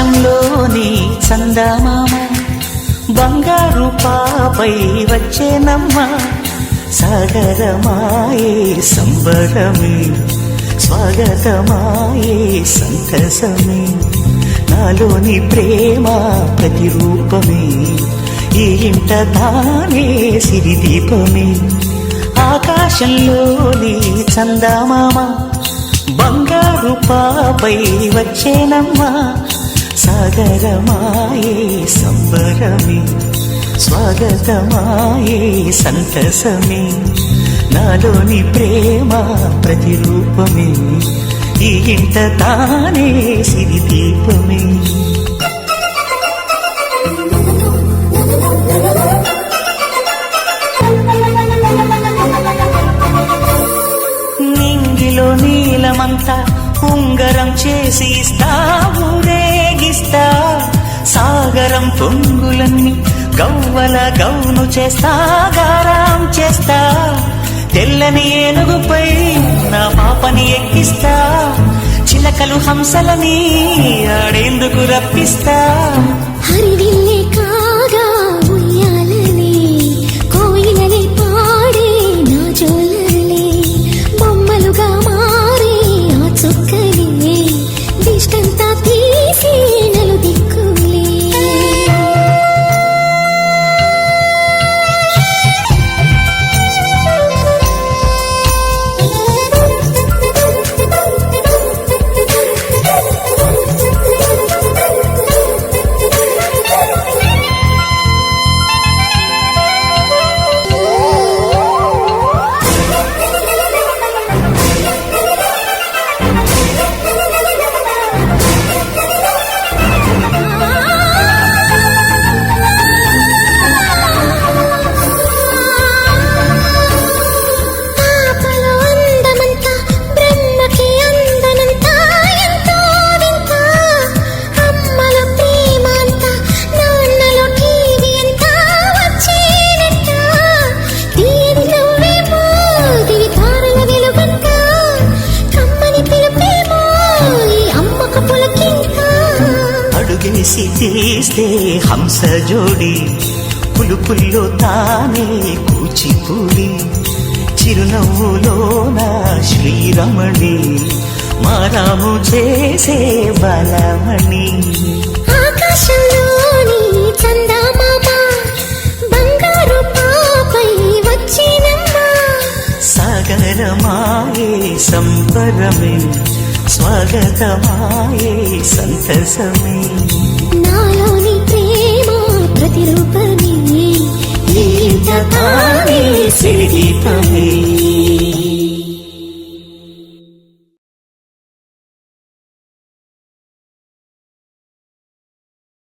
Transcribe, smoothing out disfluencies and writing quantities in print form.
ఆకాశంలోని చందమామ బంగారు పాపై వచ్చేనమ్మ సాగరమాయే సంబరమే స్వాగతమాయే సంతసమే నాలోని ప్రేమ ప్రతిరూపమే ఈ ఇంట తానే సిరిదీపమే ఆకాశంలోని చందమామ బంగారు పాపై వచ్చేనమ్మా సాగరమాయే సంబరమే స్వాగతమాయే సంతసమే నాలోని ప్రేమ ప్రతిరూపమే ఈ ఇంట తానే సిరిదీపమే నింగిలో నీలమంతా ఉంగరం చేసి ఇస్తా ఊరేగిస్తా సాగరం పొంగులన్నీ గవ్వల గౌను చేస్తా గారాం చేస్తా తెల్లని ఏనుగుపై నా పాపని ఎక్కిస్తా చిలకలు హంసలని ఆడేందుకు రప్పిస్తా హరివిల్లే కాగా ఉయ్యాలనే కోయిలనే పాడే నా జోలలే బొమ్మలుగా మారే ఆ చుక్కలే దిష్టంతా తీసి నలు దిక్కులే అడుగేసి తీస్తే హంస జోడి పులుపుల్లో తానే కూచిపూడి చిరునవ్వులోన శ్రీరమణి మారాము చేసే బలమణి ఆకాశంలోని చందమామ బంగారు పాపై వచ్చినమ్మా సాగరమాయే సంబరమే స్వాగతమాయే సంతసమే నాలోని ప్రేమ ప్రతిరూపమే ఈ ఇంట తానే సిరిదీపమే